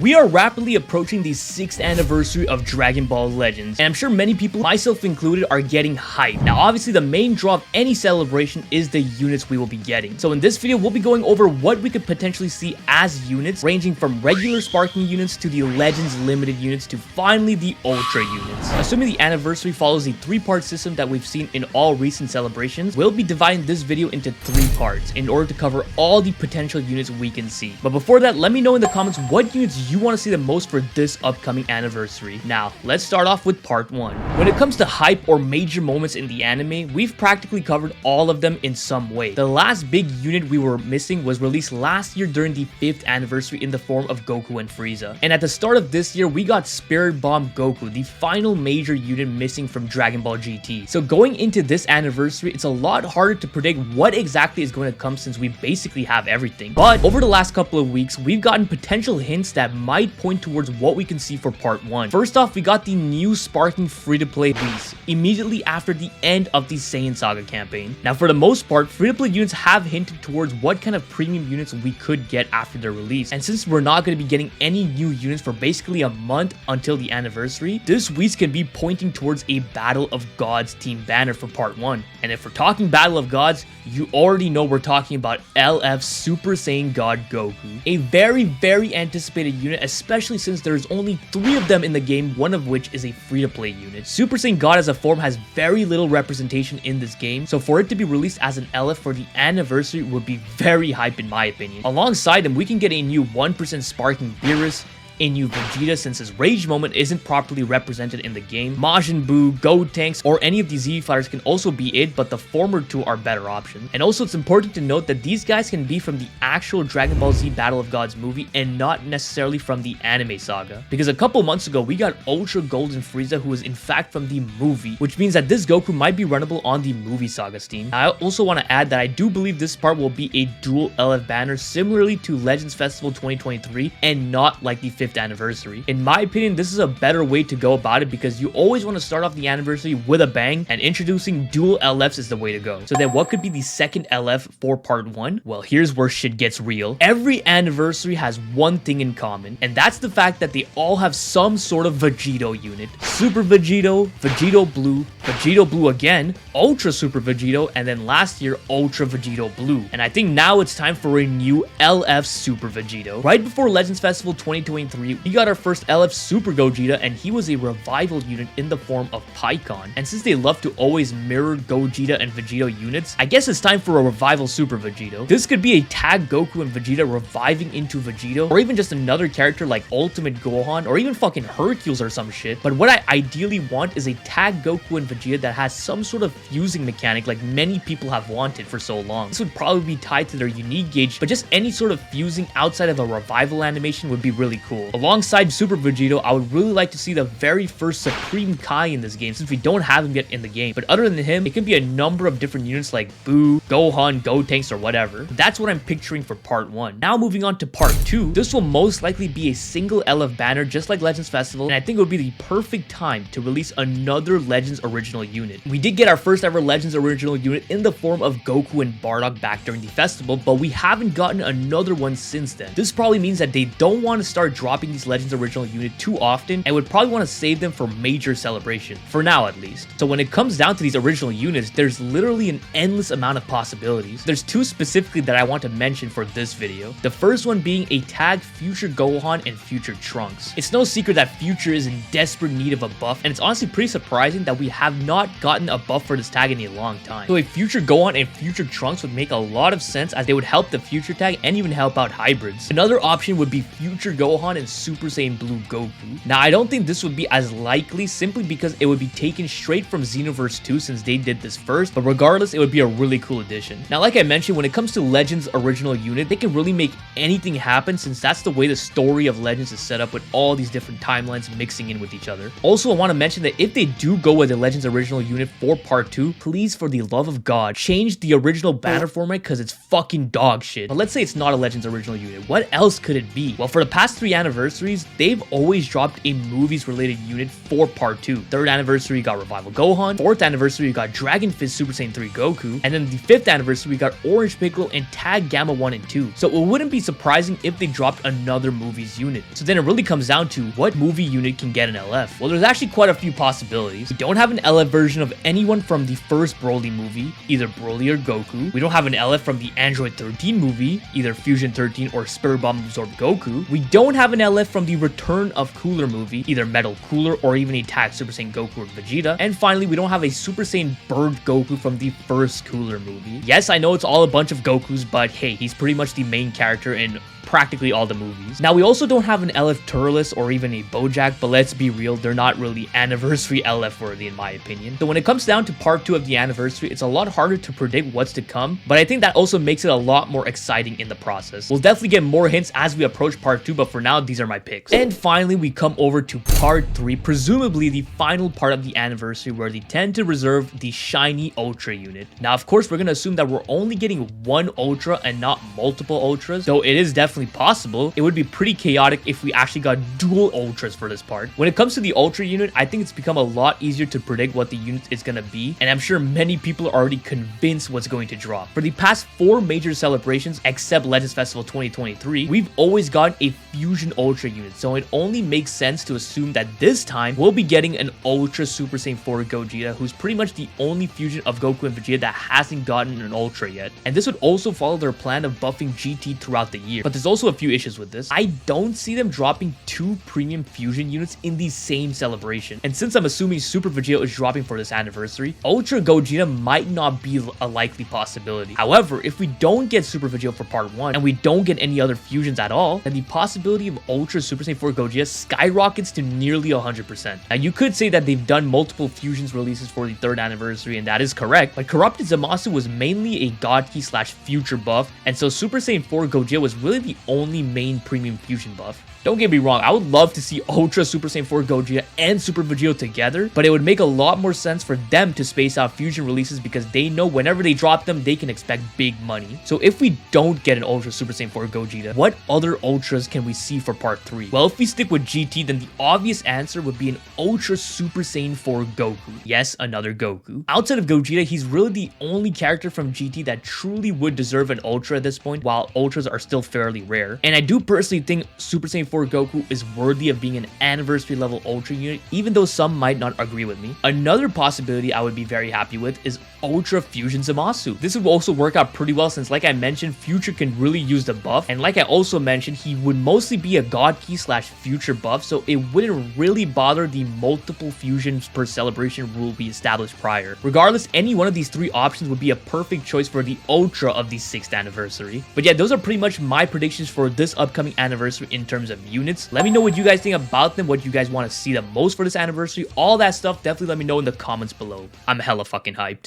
We are rapidly approaching the 6th anniversary of Dragon Ball Legends, and I'm sure many people, myself included, are getting hyped. Now obviously the main draw of any celebration is the units we will be getting. So in this video we'll be going over what we could potentially see as units, ranging from regular sparking units to the Legends limited units to finally the Ultra units. Assuming the anniversary follows the 3-part system that we've seen in all recent celebrations, we'll be dividing this video into 3 parts in order to cover all the potential units we can see. But before that, let me know in the comments what units you want to see the most for this upcoming anniversary. Now, let's start off with part 1. When it comes to hype or major moments in the anime, we've practically covered all of them in some way. The last big unit we were missing was released last year during the 5th anniversary in the form of Goku and Frieza. And at the start of this year, we got Spirit Bomb Goku, the final major unit missing from Dragon Ball GT. So going into this anniversary, it's a lot harder to predict what exactly is going to come since we basically have everything. But over the last couple of weeks, we've gotten potential hints that might point towards what we can see for part 1. First off, we got the new sparking free-to-play release immediately after the end of the Saiyan Saga campaign. Now for the most part, free-to-play units have hinted towards what kind of premium units we could get after their release, and since we're not going to be getting any new units for basically a month until the anniversary, this week can be pointing towards a Battle of Gods team banner for part 1. And if we're talking Battle of Gods, you already know we're talking about LF Super Saiyan God Goku. A very anticipated unit, especially since there's only 3 of them in the game, one of which is a free-to-play unit. Super Saiyan God as a form has very little representation in this game, so for it to be released as an LF for the anniversary would be very hype in my opinion. Alongside them, we can get a new 1% sparking Beerus, a new Vegeta since his rage moment isn't properly represented in the game. Majin Buu, Gotenks, or any of the Z fighters can also be it, but the former 2 are better options. And also it's important to note that these guys can be from the actual Dragon Ball Z Battle of Gods movie and not necessarily from the anime saga. Because a couple months ago we got Ultra Golden Frieza, who is in fact from the movie, which means that this Goku might be runnable on the movie saga Steam. I also want to add that I do believe this part will be a dual LF banner similarly to Legends Festival 2023 and not like the 5th anniversary. In my opinion, this is a better way to go about it because you always want to start off the anniversary with a bang, and introducing dual LFs is the way to go. So then what could be the second LF for part 1? Well, here's where shit gets real. Every anniversary has one thing in common, and that's the fact that they all have some sort of Vegito unit. Super Vegito, Vegito Blue again, Ultra Super Vegito, and then last year Ultra Vegito Blue. And I think now it's time for a new LF Super Vegito. Right before Legends Festival 2023, we got our first LF Super Gogeta, and he was a revival unit in the form of Pikkon. And since they love to always mirror Gogeta and Vegito units, I guess it's time for a revival Super Vegito. This could be a tag Goku and Vegeta reviving into Vegito, or even just another character like Ultimate Gohan, or even fucking Hercules or some shit. But what I ideally want is a tag Goku and Vegeta that has some sort of fusing mechanic like many people have wanted for so long. This would probably be tied to their unique gauge, but just any sort of fusing outside of a revival animation would be really cool. Alongside Super Vegito, I would really like to see the very first Supreme Kai in this game, since we don't have him yet in the game. But other than him, it can be a number of different units like Buu, Gohan, Gotenks, or whatever. That's what I'm picturing for part 1. Now moving on to part 2, this will most likely be a single LF banner just like Legends Festival, and I think it would be the perfect time to release another Legends original unit. We did get our first ever Legends original unit in the form of Goku and Bardock back during the festival, but we haven't gotten another one since then. This probably means that they don't want to start dropping these Legends original unit too often and would probably want to save them for major celebration, for now at least. So when it comes down to these original units, there's literally an endless amount of possibilities. There's 2 specifically that I want to mention for this video. The first one being a tag Future Gohan and Future Trunks. It's no secret that Future is in desperate need of a buff, and it's honestly pretty surprising that we have not gotten a buff for this tag in a long time. So a Future Gohan and Future Trunks would make a lot of sense, as they would help the Future tag and even help out hybrids. Another option would be Future Gohan and Super Saiyan Blue Goku. Now I don't think this would be as likely simply because it would be taken straight from Xenoverse 2 since they did this first, but regardless it would be a really cool addition. Now like I mentioned, when it comes to Legends original unit, they can really make anything happen since that's the way the story of Legends is set up, with all these different timelines mixing in with each other. Also I want to mention that if they do go with the Legends original unit for part 2, please for the love of God change the original banner format because it's fucking dog shit. But let's say it's not a Legends original unit, what else could it be? Well, for the past 3 anniversaries anniversaries, they've always dropped a movies related unit for part 2. 3rd anniversary, we got Revival Gohan. 4th anniversary, we got Dragon Fist Super Saiyan 3 Goku. And then the 5th anniversary, we got Orange Piccolo and Tag Gamma 1 and 2. So it wouldn't be surprising if they dropped another movies unit. So then it really comes down to what movie unit can get an LF. Well, there's actually quite a few possibilities. We don't have an LF version of anyone from the first Broly movie, either Broly or Goku. We don't have an LF from the Android 13 movie, either Fusion 13 or Spirit Bomb Absorbed Goku. We don't have an LF from the Return of Cooler movie, either Metal Cooler or even a Tag Super Saiyan Goku or Vegeta. And finally, we don't have a Super Saiyan Bird Goku from the first Cooler movie. Yes, I know it's all a bunch of Gokus, but hey, he's pretty much the main character in practically all the movies. Now, we also don't have an LF Turles or even a Bojack, but let's be real, they're not really anniversary LF worthy in my opinion. So when it comes down to part 2 of the anniversary, it's a lot harder to predict what's to come, but I think that also makes it a lot more exciting in the process. We'll definitely get more hints as we approach part 2, but for now, these are my picks. And finally, we come over to part 3, presumably the final part of the anniversary where they tend to reserve the shiny Ultra unit. Now, of course, we're going to assume that we're only getting one Ultra and not multiple Ultras, though it is definitely possible. It would be pretty chaotic if we actually got dual Ultras for this part. When it comes to the Ultra unit, I think it's become a lot easier to predict what the unit is going to be, and I'm sure many people are already convinced what's going to drop. For the past 4 major celebrations, except Legends Festival 2023, we've always gotten a Fusion Ultra unit, so it only makes sense to assume that this time we'll be getting an Ultra Super Saiyan 4 Gogeta, who's pretty much the only fusion of Goku and Vegeta that hasn't gotten an Ultra yet. And this would also follow their plan of buffing GT throughout the year. But there's also a few issues with this. I don't see them dropping 2 premium fusion units in the same celebration. And since I'm assuming Super Vegeta is dropping for this anniversary, Ultra Gogeta might not be a likely possibility. However, if we don't get Super Vegeta for part 1 and we don't get any other fusions at all, then the possibility of Ultra Super Saiyan 4 Gogeta skyrockets to nearly 100%. Now, you could say that they've done multiple fusions releases for the 3rd anniversary, and that is correct, but Corrupted Zamasu was mainly a God Key / future buff, and so Super Saiyan 4 Gogeta was really the only main premium fusion buff. Don't get me wrong, I would love to see Ultra Super Saiyan 4 Gogeta and Super Vegeta together, but it would make a lot more sense for them to space out fusion releases because they know whenever they drop them, they can expect big money. So if we don't get an Ultra Super Saiyan 4 Gogeta, what other Ultras can we see for part 3? Well, if we stick with GT, then the obvious answer would be an Ultra Super Saiyan 4 Goku. Yes, another Goku. Outside of Gogeta, he's really the only character from GT that truly would deserve an Ultra at this point, while Ultras are still fairly rare. And I do personally think Super Saiyan 4 Goku is worthy of being an anniversary level Ultra unit, even though some might not agree with me. Another possibility I would be very happy with is Ultra Fusion Zamasu. This would also work out pretty well since, like I mentioned, Future can really use the buff, and like I also mentioned, he would mostly be a God Key / future buff, so it wouldn't really bother the multiple fusions per celebration rule we established prior. Regardless, any one of these 3 options would be a perfect choice for the Ultra of the 6th anniversary. But yeah, those are pretty much my predictions for this upcoming anniversary in terms of units. Let me know what you guys think about them, what you guys want to see the most for this anniversary, all that stuff. Definitely let me know in the comments below. I'm hella fucking hyped.